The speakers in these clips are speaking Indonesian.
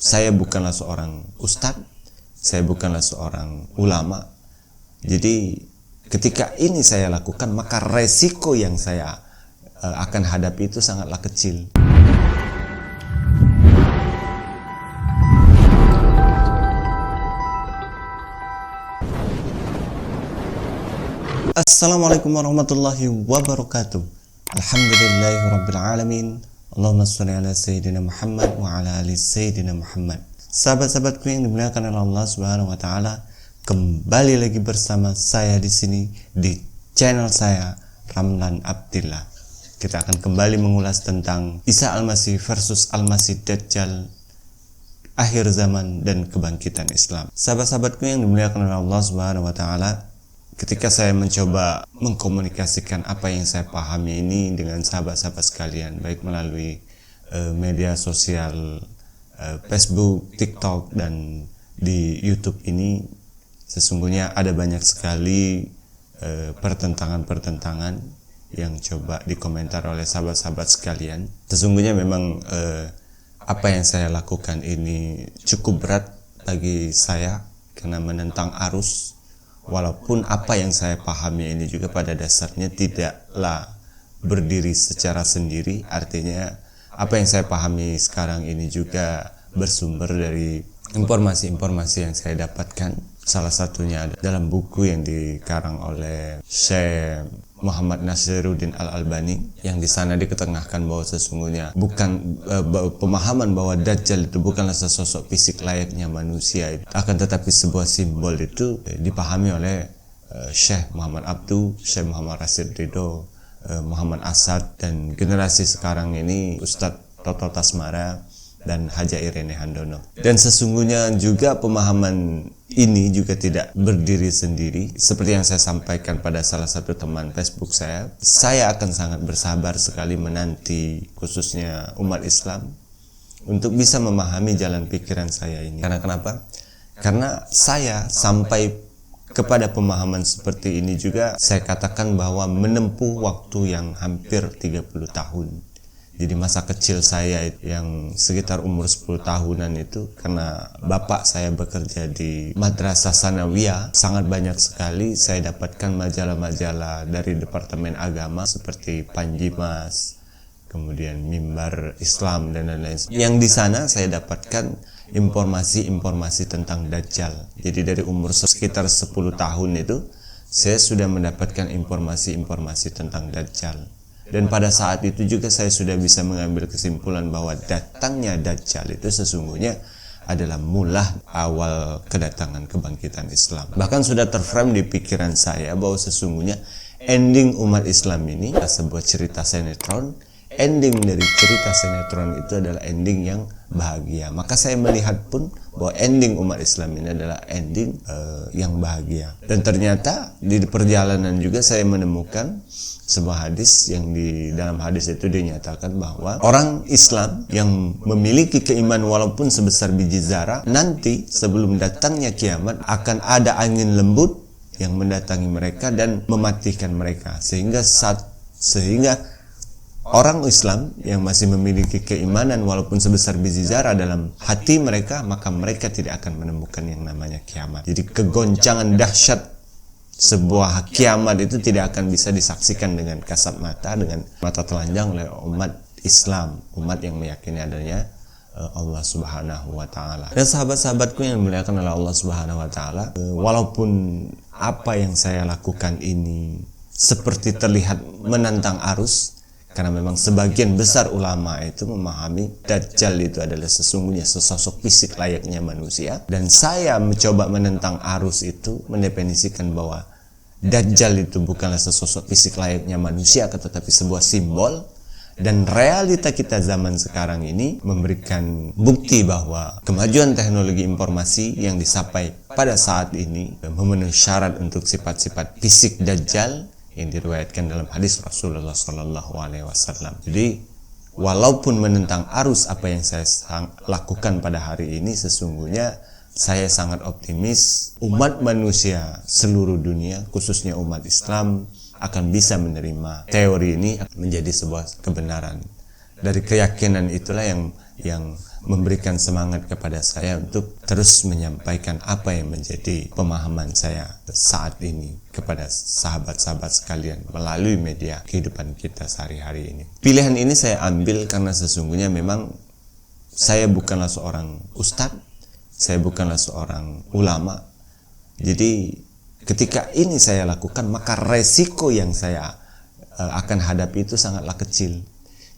Saya bukanlah seorang ustadz, saya bukanlah seorang ulama. Jadi ketika ini saya lakukan, maka resiko yang saya akan hadapi itu sangatlah kecil. Assalamualaikum warahmatullahi wabarakatuh. Alhamdulillahirabbil alamin. Allahumma shalli ala sayyidina Muhammad wa ala ali sayyidina Muhammad. Sahabat-sahabatku yang dimuliakan oleh Allah Subhanahu wa taala, kembali lagi bersama saya di sini di channel saya Ramlan Abdillah. Kita akan kembali mengulas tentang Isa Al-Masih versus Al-Masih Dajjal, akhir zaman dan kebangkitan Islam. Sahabat-sahabatku yang dimuliakan oleh Allah Subhanahu wa taala, ketika saya mencoba mengkomunikasikan apa yang saya pahami ini dengan sahabat-sahabat sekalian, baik melalui media sosial Facebook, TikTok, dan di YouTube ini, sesungguhnya ada banyak sekali pertentangan-pertentangan yang coba dikomentar oleh sahabat-sahabat sekalian. Sesungguhnya memang apa yang saya lakukan ini cukup berat bagi saya karena menentang arus. Walaupun apa yang saya pahami ini juga pada dasarnya tidaklah berdiri secara sendiri, artinya apa yang saya pahami sekarang ini juga bersumber dari informasi-informasi yang saya dapatkan. Salah satunya ada dalam buku yang dikarang oleh Syekh Muhammad Nasiruddin Al-Albani, yang di sana diketengahkan bahwa sesungguhnya bukan pemahaman bahwa Dajjal itu bukanlah sesosok fisik layaknya manusia, akan tetapi sebuah simbol itu dipahami oleh Syekh Muhammad Abdu, Syekh Muhammad Rasid Ridho, Muhammad Asad, dan generasi sekarang ini Ustadz Toto Tasmara dan Haja Irene Handono. Dan sesungguhnya juga pemahaman ini juga tidak berdiri sendiri. Seperti yang saya sampaikan pada salah satu teman Facebook saya akan sangat bersabar sekali menanti khususnya umat Islam untuk bisa memahami jalan pikiran saya ini. Karena kenapa? Karena saya sampai kepada pemahaman seperti ini juga saya katakan bahwa menempuh waktu yang hampir 30 tahun. Jadi masa kecil saya yang sekitar umur 10 tahunan itu, karena bapak saya bekerja di Madrasah Sanawiyah, sangat banyak sekali saya dapatkan majalah-majalah dari Departemen Agama seperti Panjimas, kemudian Mimbar Islam, dan lain-lain. Yang di sana saya dapatkan informasi-informasi tentang Dajjal. Jadi dari umur sekitar 10 tahun itu saya sudah mendapatkan informasi-informasi tentang Dajjal. Dan pada saat itu juga saya sudah bisa mengambil kesimpulan bahwa datangnya Dajjal itu sesungguhnya adalah mula awal kedatangan kebangkitan Islam. Bahkan sudah terframe di pikiran saya bahwa sesungguhnya ending umat Islam ini adalah sebuah cerita sinetron. Ending dari cerita sinetron itu adalah ending yang bahagia. Maka saya melihat pun bahwa ending umat Islam ini adalah ending yang bahagia. Dan ternyata di perjalanan juga saya menemukan sebuah hadis yang di dalam hadis itu dinyatakan bahwa orang Islam yang memiliki keimanan walaupun sebesar biji zarah, nanti sebelum datangnya kiamat akan ada angin lembut yang mendatangi mereka dan mematikan mereka, sehingga orang Islam yang masih memiliki keimanan walaupun sebesar biji zarah dalam hati mereka, maka mereka tidak akan menemukan yang namanya kiamat. Jadi kegoncangan dahsyat sebuah kiamat itu tidak akan bisa disaksikan dengan kasat mata, dengan mata telanjang oleh umat Islam, umat yang meyakini adanya Allah Subhanahu wa taala. Dan sahabat-sahabatku yang dimuliakan oleh Allah Subhanahu wa taala, walaupun apa yang saya lakukan ini seperti terlihat menantang arus, karena memang sebagian besar ulama itu memahami Dajjal itu adalah sesungguhnya sesosok fisik layaknya manusia. Dan saya mencoba menentang arus itu, mendefinisikan bahwa Dajjal itu bukanlah sesosok fisik layaknya manusia, tetapi sebuah simbol. Dan realita kita zaman sekarang ini memberikan bukti bahwa kemajuan teknologi informasi yang dicapai pada saat ini memenuhi syarat untuk sifat-sifat fisik Dajjal yang diriwayatkan dalam hadis Rasulullah SAW. Jadi walaupun menentang arus apa yang saya lakukan pada hari ini, sesungguhnya saya sangat optimis umat manusia seluruh dunia, khususnya umat Islam, akan bisa menerima teori ini menjadi sebuah kebenaran. Dari keyakinan itulah yang yang memberikan semangat kepada saya untuk terus menyampaikan apa yang menjadi pemahaman saya saat ini kepada sahabat-sahabat sekalian melalui media kehidupan kita sehari-hari ini. Pilihan ini saya ambil karena sesungguhnya memang saya bukanlah seorang ustadz, saya bukanlah seorang ulama. Jadi ketika ini saya lakukan, maka resiko yang saya akan hadapi itu sangatlah kecil.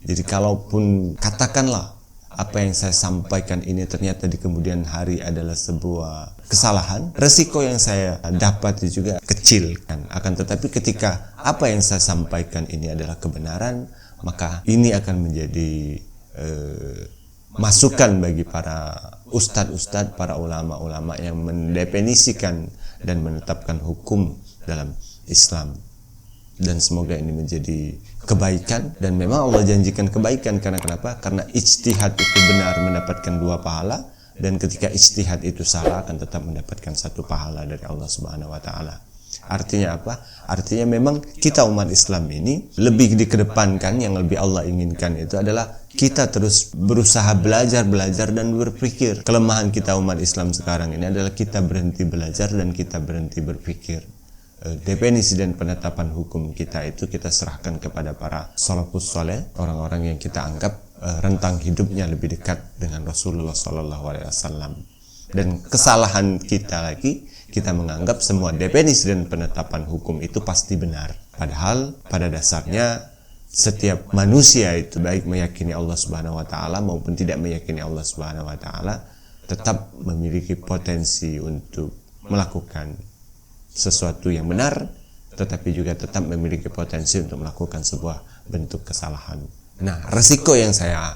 Jadi kalaupun katakanlah apa yang saya sampaikan ini ternyata di kemudian hari adalah sebuah kesalahan, resiko yang saya dapat juga kecil kan. Akan tetapi ketika apa yang saya sampaikan ini adalah kebenaran, maka ini akan menjadi masukan bagi para ustadz-ustadz, para ulama-ulama yang mendefinisikan dan menetapkan hukum dalam Islam. Dan semoga ini menjadi kebaikan, dan memang Allah janjikan kebaikan. Karena kenapa? Karena ijtihad itu benar mendapatkan 2 pahala, dan ketika ijtihad itu salah akan tetap mendapatkan 1 pahala dari Allah Subhanahu wa taala. Artinya apa? Artinya memang kita umat Islam ini lebih dikedepankan, yang lebih Allah inginkan itu adalah kita terus berusaha belajar dan berpikir. Kelemahan kita umat Islam sekarang ini adalah kita berhenti belajar dan kita berhenti berpikir. Definisi dan penetapan hukum kita itu kita serahkan kepada para salafus saleh, orang-orang yang kita anggap rentang hidupnya lebih dekat dengan Rasulullah SAW. Dan kesalahan kita lagi, kita menganggap semua definisi dan penetapan hukum itu pasti benar. Padahal pada dasarnya setiap manusia itu baik meyakini Allah Subhanahu wa taala maupun tidak meyakini Allah Subhanahu wa taala tetap memiliki potensi untuk melakukan sesuatu yang benar, tetapi juga tetap memiliki potensi untuk melakukan sebuah bentuk kesalahan. Nah, resiko yang saya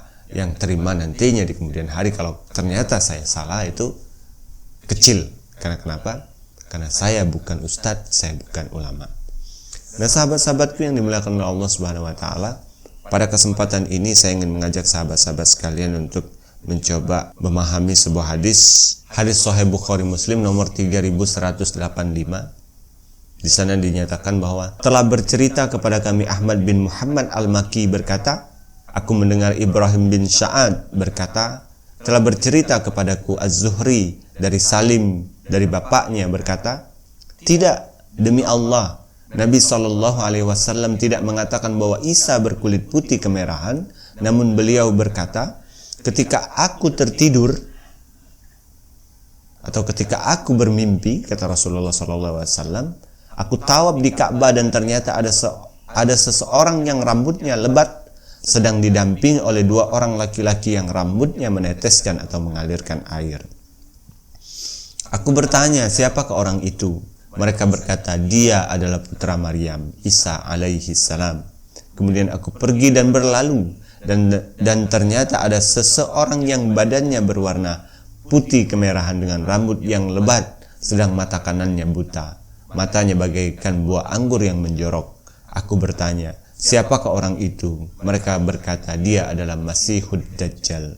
terima nantinya di kemudian hari kalau ternyata saya salah itu kecil. Karena kenapa? Karena saya bukan ustadz, saya bukan ulama. Nah, sahabat-sahabatku yang dimuliakan oleh Allah Subhanahu wa taala, pada kesempatan ini saya ingin mengajak sahabat-sahabat sekalian untuk mencoba memahami sebuah hadis Sahih Bukhari Muslim nomor 3185. Di sana dinyatakan bahwa telah bercerita kepada kami Ahmad bin Muhammad Al-Maki berkata, aku mendengar Ibrahim bin Sa'ad berkata, telah bercerita kepadaku Az-Zuhri dari Salim dari bapaknya berkata, tidak, demi Allah, Nabi SAW tidak mengatakan bahwa Isa berkulit putih kemerahan, namun beliau berkata, ketika aku tertidur atau ketika aku bermimpi, kata Rasulullah SAW, aku tawaf di Ka'bah dan ternyata ada seseorang yang rambutnya lebat sedang didampingi oleh 2 orang laki-laki yang rambutnya meneteskan atau mengalirkan air. Aku bertanya, siapakah orang itu? Mereka berkata, dia adalah putra Maryam, Isa alaihi salam. Kemudian aku pergi dan berlalu, dan ternyata ada seseorang yang badannya berwarna putih kemerahan dengan rambut yang lebat, sedang mata kanannya buta, matanya bagaikan buah anggur yang menjorok. Aku bertanya, siapakah orang itu? Mereka berkata, dia adalah Masihud Dajjal.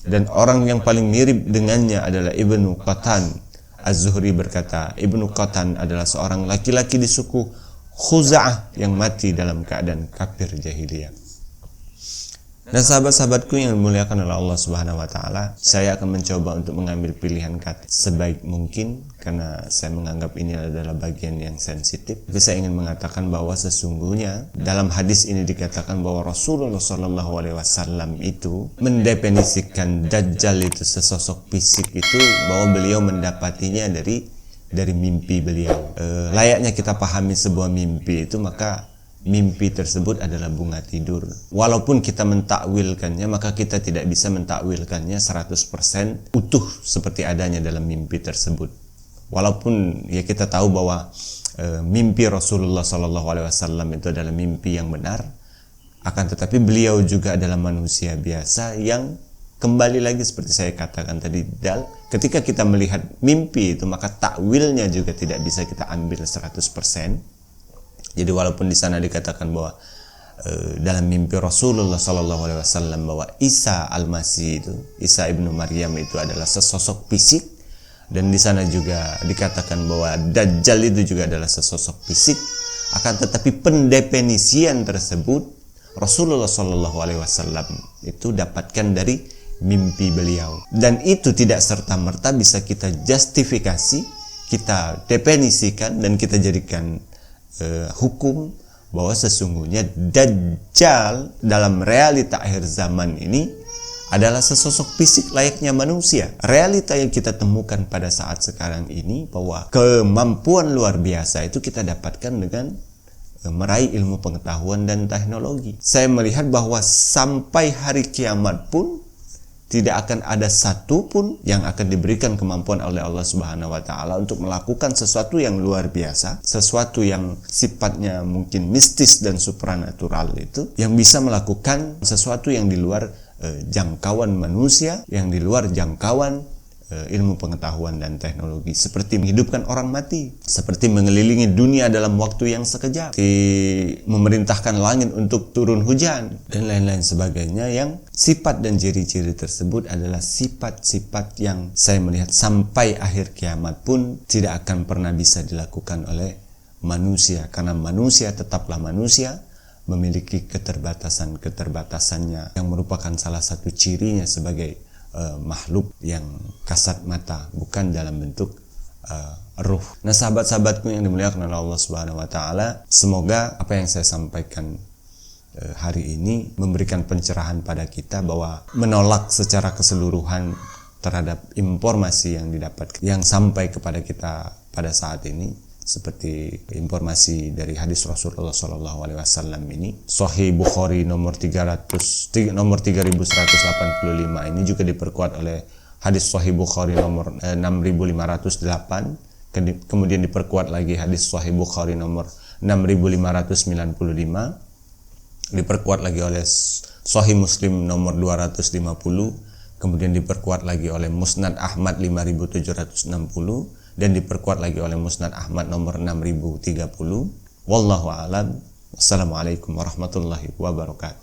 Dan orang yang paling mirip dengannya adalah Ibnu Qatan. Az-Zuhri berkata, Ibnu Qatan adalah seorang laki-laki di suku Khuza'ah yang mati dalam keadaan kafir jahiliyah. Nah, sahabat-sahabatku yang dimuliakan oleh Allah Subhanahu wa taala, saya akan mencoba untuk mengambil pilihan kata sebaik mungkin karena saya menganggap ini adalah bagian yang sensitif. Tapi saya ingin mengatakan bahwa sesungguhnya dalam hadis ini dikatakan bahwa Rasulullah SAW itu mendefinisikan Dajjal itu sesosok fisik itu bahwa beliau mendapatinya dari mimpi beliau. Layaknya kita pahami sebuah mimpi itu, maka mimpi tersebut adalah bunga tidur. Walaupun kita mentakwilkannya, maka kita tidak bisa mentakwilkannya 100% utuh seperti adanya dalam mimpi tersebut. Walaupun ya kita tahu bahwa mimpi Rasulullah SAW itu adalah mimpi yang benar, akan tetapi beliau juga adalah manusia biasa yang kembali lagi seperti saya katakan tadi, ketika kita melihat mimpi itu, maka takwilnya juga tidak bisa kita ambil 100%. Jadi walaupun di sana dikatakan bahwa dalam mimpi Rasulullah SAW bahwa Isa Al-Masih itu, Isa ibnu Maryam itu adalah sesosok fisik, dan di sana juga dikatakan bahwa Dajjal itu juga adalah sesosok fisik, akan tetapi pendefinisian tersebut Rasulullah Shallallahu Alaihi Wasallam itu dapatkan dari mimpi beliau, dan itu tidak serta-merta bisa kita justifikasi, kita definisikan, dan kita jadikan hukum bahwa sesungguhnya Dajjal dalam realita akhir zaman ini adalah sesosok fisik layaknya manusia. Realita yang kita temukan pada saat sekarang ini bahwa kemampuan luar biasa itu kita dapatkan dengan meraih ilmu pengetahuan dan teknologi. Saya melihat bahwa sampai hari kiamat pun tidak akan ada satu pun yang akan diberikan kemampuan oleh Allah Subhanahu wa taala untuk melakukan sesuatu yang luar biasa, sesuatu yang sifatnya mungkin mistis dan supranatural itu, yang bisa melakukan sesuatu yang di luar jangkauan manusia, yang di luar jangkauan ilmu pengetahuan dan teknologi, seperti menghidupkan orang mati, seperti mengelilingi dunia dalam waktu yang sekejap, seperti memerintahkan langit untuk turun hujan, dan lain-lain sebagainya, yang sifat dan ciri-ciri tersebut adalah sifat-sifat yang saya melihat sampai akhir kiamat pun tidak akan pernah bisa dilakukan oleh manusia, karena manusia tetaplah manusia, memiliki keterbatasan-keterbatasannya yang merupakan salah satu cirinya sebagai makhluk yang kasat mata, bukan dalam bentuk ruh. Nah, sahabat-sahabatku yang dimuliakan oleh Allah Subhanahu wa taala, semoga apa yang saya sampaikan hari ini memberikan pencerahan pada kita bahwa menolak secara keseluruhan terhadap informasi yang didapat, yang sampai kepada kita pada saat ini, seperti informasi dari hadis Rasulullah Shallallahu Alaihi Wasallam ini, Sahih Bukhari nomor 3185 ini juga diperkuat oleh hadis Sahih Bukhari nomor 6508, kemudian diperkuat lagi hadis Sahih Bukhari nomor 6595, diperkuat lagi oleh Sahih Muslim nomor 250, kemudian diperkuat lagi oleh Musnad Ahmad 5760, dan diperkuat lagi oleh Musnad Ahmad nomor 6030. Wallahu a'lam. Wassalamualaikum warahmatullahi wabarakatuh.